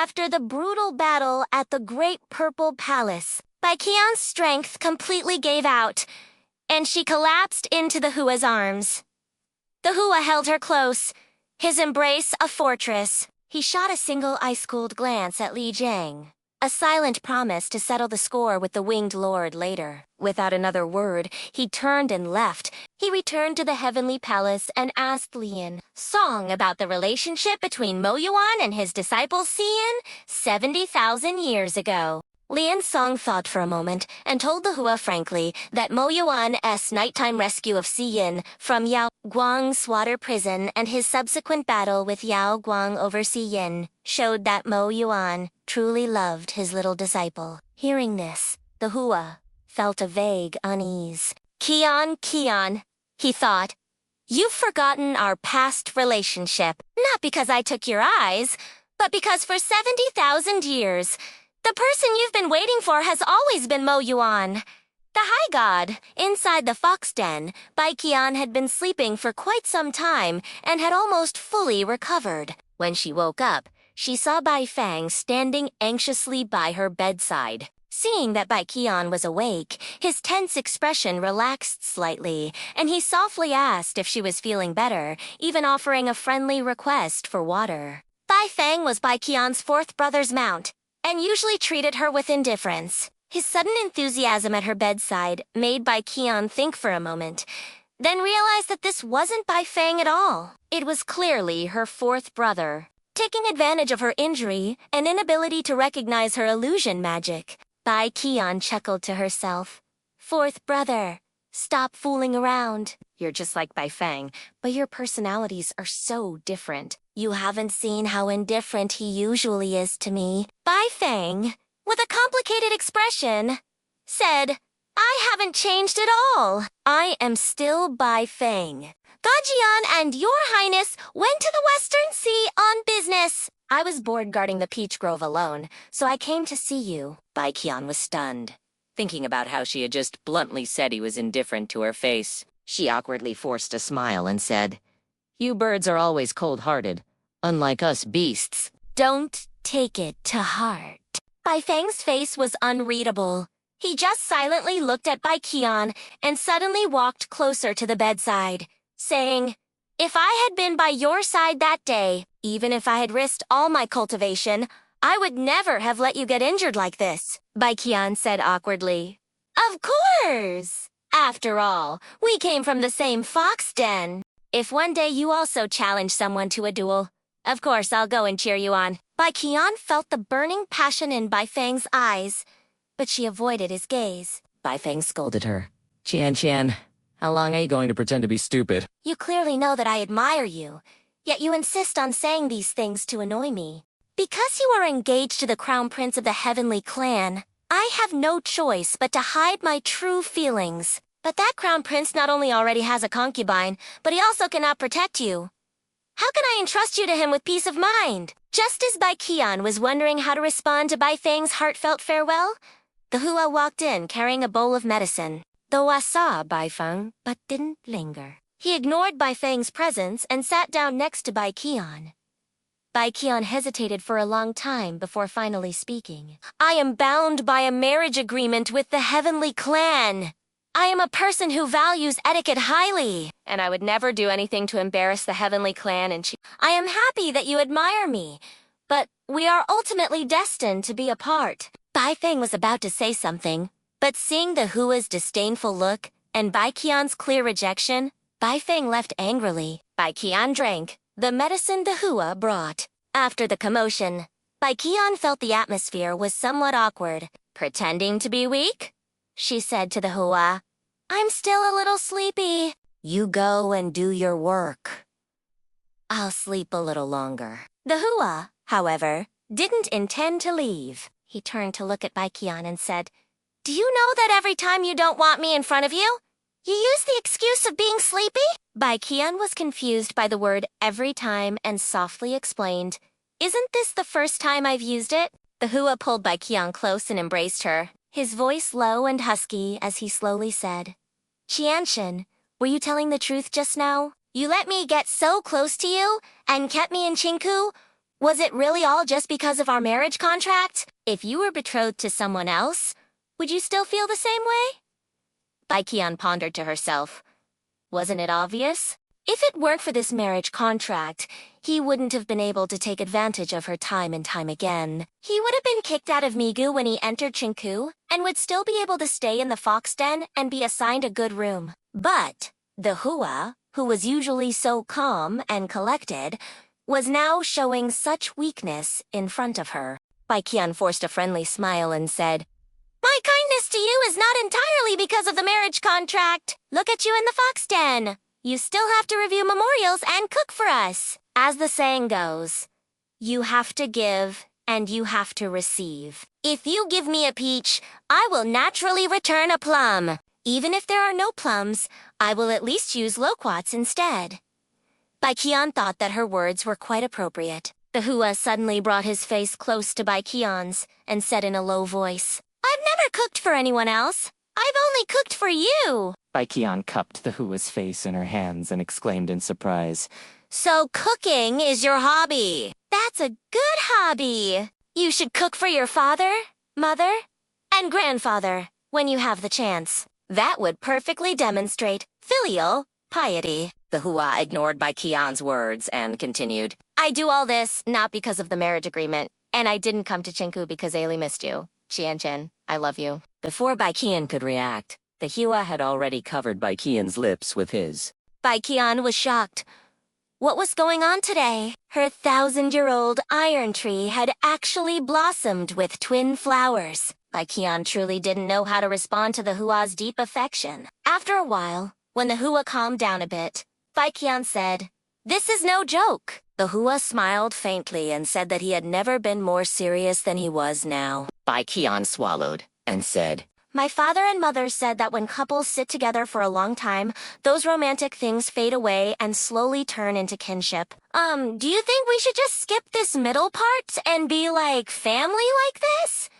after the brutal battle at the Great Purple Palace, Bai Qian's strength completely gave out, and she collapsed into the Hua's arms. The Hua held her close, his embrace a fortress. He shot a single ice-cold glance at Li Jiang, a silent promise to settle the score with the winged lord later. Without another word, he turned and left. He returned to the heavenly palace and asked Lian song about the relationship between Mo Yuan and his disciple Xian 70,000 years ago. Lian Song thought for a moment and told the Hua frankly that Mo Yuan's nighttime rescue of Xian from Yao Guang's water prison and his subsequent battle with Yao Guang over Xian showed that Mo Yuan truly loved his little disciple. Hearing this, the Hua felt a vague unease. Qian, he thought, you've forgotten our past relationship, not because I took your eyes, but because for 70,000 years, the person you've been waiting for has always been Mo Yuan. The High God. Inside the fox den, Bai Qian had been sleeping for quite some time and had almost fully recovered. When she woke up, she saw Bai Fang standing anxiously by her bedside. Seeing that Bai Qian was awake, his tense expression relaxed slightly, and he softly asked if she was feeling better, even offering a friendly request for water. Bai Fang was Bai Qian's fourth brother's mount, and usually treated her with indifference. His sudden enthusiasm at her bedside made Bai Qian think for a moment, then realized that this wasn't Bai Fang at all. It was clearly her fourth brother. Taking advantage of her injury and inability to recognize her illusion magic, Bai Qian chuckled to herself. Fourth brother, stop fooling around. You're just like Bai Fang, but your personalities are so different. You haven't seen how indifferent he usually is to me. Bai Fang, with a complicated expression, said, I haven't changed at all. I am still Bai Fang. Gajian and your highness went to the Western Sea on business. I was bored guarding the peach grove alone, so I came to see you. Bai Qian was stunned, thinking about how she had just bluntly said he was indifferent to her face. She awkwardly forced a smile and said, You birds are always cold-hearted, unlike us beasts. Don't take it to heart. Bai Fang's face was unreadable. He just silently looked at Bai Qian and suddenly walked closer to the bedside, saying, If I had been by your side that day, even if I had risked all my cultivation, I would never have let you get injured like this, Bai Qian said awkwardly. Of course! After all, we came from the same fox den. If one day you also challenge someone to a duel, of course I'll go and cheer you on. Bai Qian felt the burning passion in Bai Fang's eyes, but she avoided his gaze. Bai Fang scolded her. Qian, how long are you going to pretend to be stupid? You clearly know that I admire you, yet you insist on saying these things to annoy me. Because you are engaged to the crown prince of the heavenly clan, I have no choice but to hide my true feelings. But that crown prince not only already has a concubine, but he also cannot protect you. How can I entrust you to him with peace of mind? Just as Bai Qian was wondering how to respond to Bai Fang's heartfelt farewell, the Hua walked in carrying a bowl of medicine. The Hua saw Bai Fang, but didn't linger. He ignored Bai Fang's presence and sat down next to Bai Qian. Bai Qian hesitated for a long time before finally speaking. I am bound by a marriage agreement with the heavenly clan. I am a person who values etiquette highly, and I would never do anything to embarrass the heavenly clan and I am happy that you admire me, but we are ultimately destined to be apart. Bai Fang was about to say something, but seeing the Hua's disdainful look and Bai Qian's clear rejection, Bai Fang left angrily. Bai Qian drank the medicine the Hua brought. After the commotion, Bai Qian felt the atmosphere was somewhat awkward. Pretending to be weak? She said to the Hua, I'm still a little sleepy. You go and do your work. I'll sleep a little longer. The Hua, however, didn't intend to leave. He turned to look at Bai Qian and said, Do you know that every time you don't want me in front of you, you use the excuse of being sleepy? Bai Qian was confused by the word every time and softly explained, Isn't this the first time I've used it? The Hua pulled Bai Qian close and embraced her, his voice low and husky as he slowly said, Qianshan, were you telling the truth just now? You let me get so close to you and kept me in Qingku, Was it really all just because of our marriage contract? If you were betrothed to someone else, would you still feel the same way? Bai Qian pondered to herself. Wasn't it obvious? If it weren't for this marriage contract, he wouldn't have been able to take advantage of her time and time again. He would have been kicked out of Migu when he entered Qingku, and would still be able to stay in the fox den and be assigned a good room. But the Hua, who was usually so calm and collected, was now showing such weakness in front of her. Bai Qian forced a friendly smile and said, "My kindness to you is not entirely because of the marriage contract. Look at you in the fox den. You still have to review memorials and cook for us. As the saying goes, you have to give and you have to receive. If you give me a peach, I will naturally return a plum. Even if there are no plums, I will at least use loquats instead." Bai Qian thought that her words were quite appropriate. The Hua suddenly brought his face close to Bai Qian's and said in a low voice, "I've never cooked for anyone else. I've only cooked for you." Bai Qian cupped the Hua's face in her hands and exclaimed in surprise, "So cooking is your hobby. That's a good hobby. You should cook for your father, mother, and grandfather when you have the chance. That would perfectly demonstrate filial piety." The Hua ignored Bai Qian's words and continued, "I do all this not because of the marriage agreement, and I didn't come to Qingku because Ailey missed you. Qian, I love you." Before Bai Qian could react, the Yehua had already covered Bai Qian's lips with his. Bai Qian was shocked. What was going on today? Her 1,000-year-old iron tree had actually blossomed with twin flowers. Bai Qian truly didn't know how to respond to the Hua's deep affection. After a while, when the Hua calmed down a bit, Bai Qian said, "This is no joke." The Hua smiled faintly and said that he had never been more serious than he was now. Bai Qian swallowed and said, "My father and mother said that when couples sit together for a long time, those romantic things fade away and slowly turn into kinship. Do you think we should just skip this middle part and be like family like this?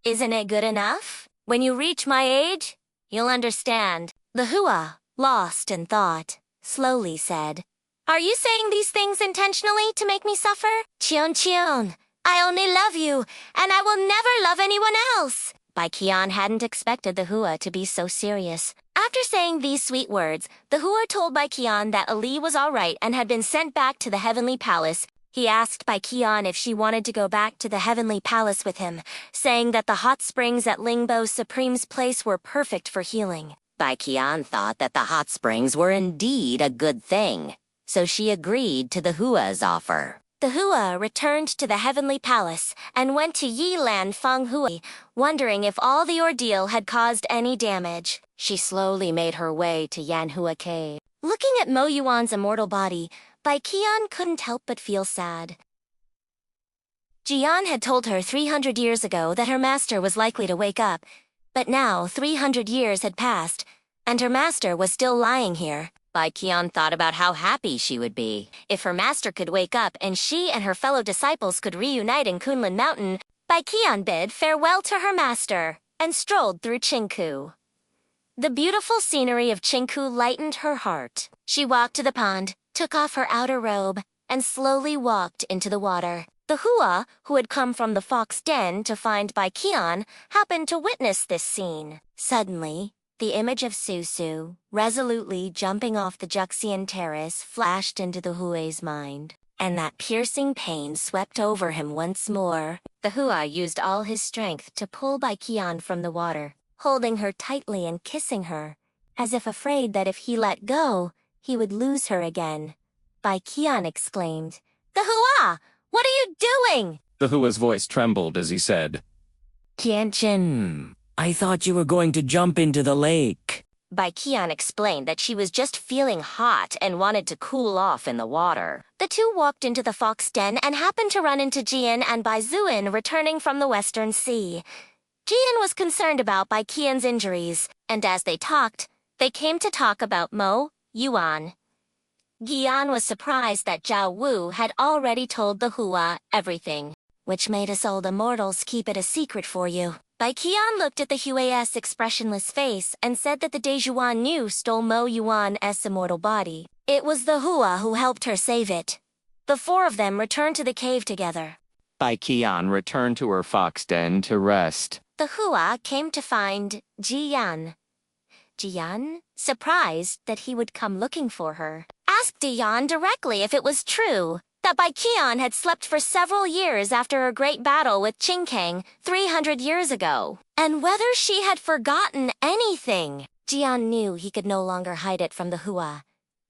Isn't it good enough? When you reach my age, you'll understand." The Hua, lost in thought, slowly said, "Are you saying these things intentionally to make me suffer? Qian, I only love you, and I will never love anyone else." Bai Qian hadn't expected the Hua to be so serious. After saying these sweet words, the Hua told Bai Qian that Ali was all right and had been sent back to the Heavenly Palace. He asked Bai Qian if she wanted to go back to the Heavenly Palace with him, saying that the hot springs at Lingbo Supreme's place were perfect for healing. Bai Qian thought that the hot springs were indeed a good thing, so she agreed to the Hua's offer. The Hua returned to the Heavenly Palace and went to Yilan Feng Hui, wondering if all the ordeal had caused any damage. She slowly made her way to Yanhua Cave. Looking at Mo Yuan's immortal body, Bai Qian couldn't help but feel sad. Zheyan had told her 300 years ago that her master was likely to wake up, but now 300 years had passed, and her master was still lying here. Bai Qian thought about how happy she would be. If her master could wake up and she and her fellow disciples could reunite in Kunlun Mountain, Bai Qian bid farewell to her master and strolled through Qingku. The beautiful scenery of Qingku lightened her heart. She walked to the pond, took off her outer robe, and slowly walked into the water. The Hua, who had come from the fox den to find Bai Qian, happened to witness this scene. Suddenly, the image of Su resolutely jumping off the Juxian terrace flashed into the Hua's mind, and that piercing pain swept over him once more. The Hua used all his strength to pull Bai Qian from the water, holding her tightly and kissing her, as if afraid that if he let go, he would lose her again. Bai Qian exclaimed, "The Hua! What are you doing?" The Hua's voice trembled as he said, "Qian, I thought you were going to jump into the lake." Bai Qian explained that she was just feeling hot and wanted to cool off in the water. The two walked into the fox den and happened to run into Zheyan and Bai Zuin returning from the Western Sea. Zheyan was concerned about Bai Qian's injuries, and as they talked, they came to talk about Mo, Yuan. Zheyan was surprised that Zhao Wu had already told the Hua everything. "Which made us old immortals keep it a secret for you." Bai Qian looked at the Hua's expressionless face and said that the Dejuan knew stole Mo Yuan's immortal body. It was the Hua who helped her save it. The four of them returned to the cave together. Bai Qian returned to her fox den to rest. The Hua came to find Zheyan. Zheyan, surprised that he would come looking for her, asked Zheyan directly if it was true that Bai Qian had slept for several years after a great battle with Qing Cang 300 years ago, and whether she had forgotten anything. Zheyan knew he could no longer hide it from the Hua,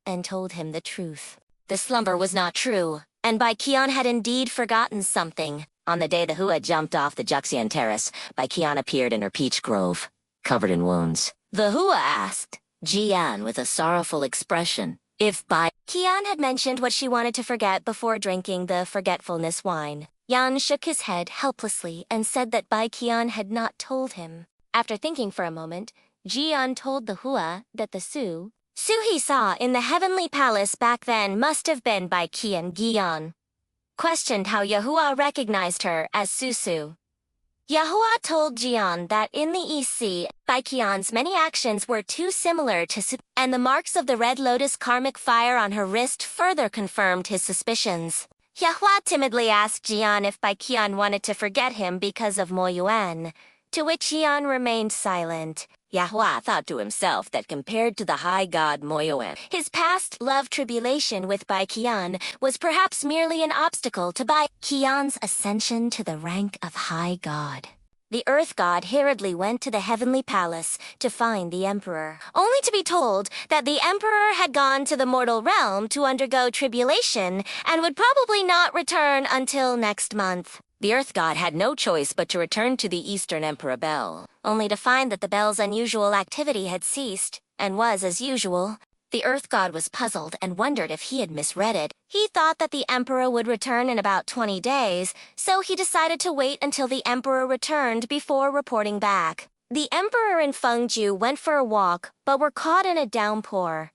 and told him the truth. The slumber was not true, and Bai Qian had indeed forgotten something. On the day the Hua jumped off the Zheyan terrace, Bai Qian appeared in her peach grove, covered in wounds. The Hua asked Zheyan with a sorrowful expression if Bai Qian had mentioned what she wanted to forget before drinking the forgetfulness wine. Yan shook his head helplessly and said that Bai Qian had not told him. After thinking for a moment, Zheyan told the Hua that the Su he saw in the heavenly palace back then must have been Bai Qian. Gian questioned how Yehua recognized her as Su. Yehua told Zheyan that in the East Sea, Bai Qian's many actions were too similar to Su, and the marks of the red lotus karmic fire on her wrist further confirmed his suspicions. Yehua timidly asked Zheyan if Bai Qian wanted to forget him because of Mo Yuan, to which Zheyan remained silent. Yehua thought to himself that compared to the high god Mo Yuan, his past love tribulation with Bai Qian was perhaps merely an obstacle to Bai Qian's ascension to the rank of high god. The earth god hurriedly went to the heavenly palace to find the emperor, only to be told that the emperor had gone to the mortal realm to undergo tribulation and would probably not return until next month. The earth god had no choice but to return to the Eastern Emperor Bell, only to find that the bell's unusual activity had ceased, and was as usual. The earth god was puzzled and wondered if he had misread it. He thought that the emperor would return in about 20 days, so he decided to wait until the emperor returned before reporting back. The emperor and Fengju went for a walk, but were caught in a downpour.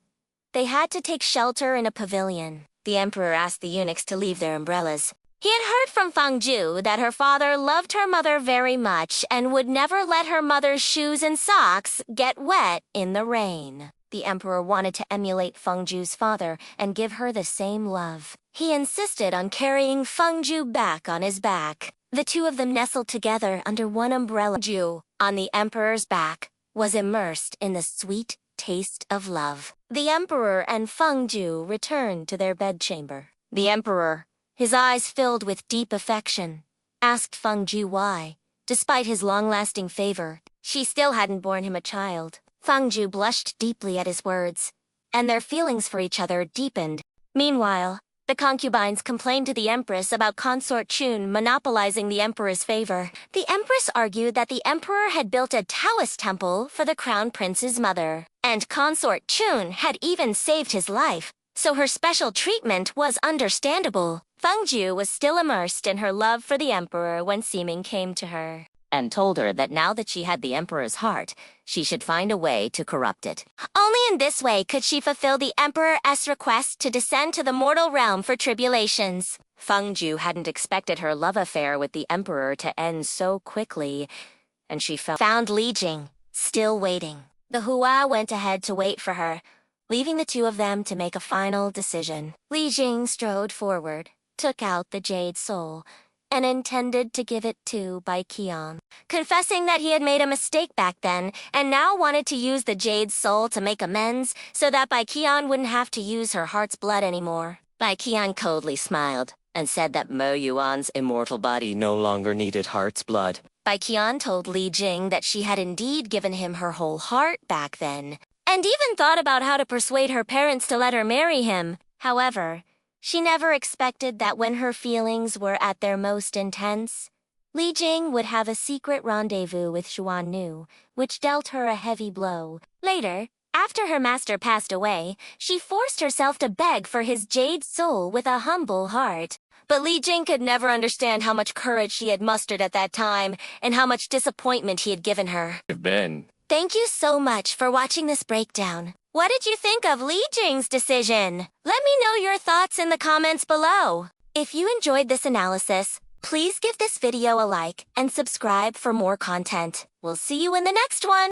They had to take shelter in a pavilion. The emperor asked the eunuchs to leave their umbrellas. He had heard from Fengju that her father loved her mother very much and would never let her mother's shoes and socks get wet in the rain. The emperor wanted to emulate Fengju's father and give her the same love. He insisted on carrying Fengju back on his back. The two of them nestled together under one umbrella. Fengju, on the emperor's back, was immersed in the sweet taste of love. The emperor and Fengju returned to their bedchamber. The emperor, his eyes filled with deep affection, asked Fengju why, despite his long-lasting favor, she still hadn't borne him a child. Fengju blushed deeply at his words, and their feelings for each other deepened. Meanwhile, the concubines complained to the empress about consort Chun monopolizing the emperor's favor. The empress argued that the emperor had built a Taoist temple for the crown prince's mother, and consort Chun had even saved his life, so her special treatment was understandable. Fengju was still immersed in her love for the emperor when Siming came to her and told her that now that she had the emperor's heart, she should find a way to corrupt it. Only in this way could she fulfill the emperor's request to descend to the mortal realm for tribulations. Fengju hadn't expected her love affair with the emperor to end so quickly, and she found Li Jing still waiting. The Hua went ahead to wait for her, leaving the two of them to make a final decision. Li Jing strode forward, took out the jade soul, and intended to give it to Bai Qian, confessing that he had made a mistake back then and now wanted to use the jade soul to make amends so that Bai Qian wouldn't have to use her heart's blood anymore. Bai Qian coldly smiled and said that Mo Yuan's immortal body no longer needed heart's blood. Bai Qian told Li Jing that she had indeed given him her whole heart back then, and even thought about how to persuade her parents to let her marry him. However, she never expected that when her feelings were at their most intense, Li Jing would have a secret rendezvous with Xuan Nu, which dealt her a heavy blow. Later, after her master passed away, she forced herself to beg for his jade soul with a humble heart. But Li Jing could never understand how much courage she had mustered at that time and how much disappointment he had given her. Thank you so much for watching this breakdown. What did you think of Li Jing's decision? Let me know your thoughts in the comments below. If you enjoyed this analysis, please give this video a like and subscribe for more content. We'll see you in the next one.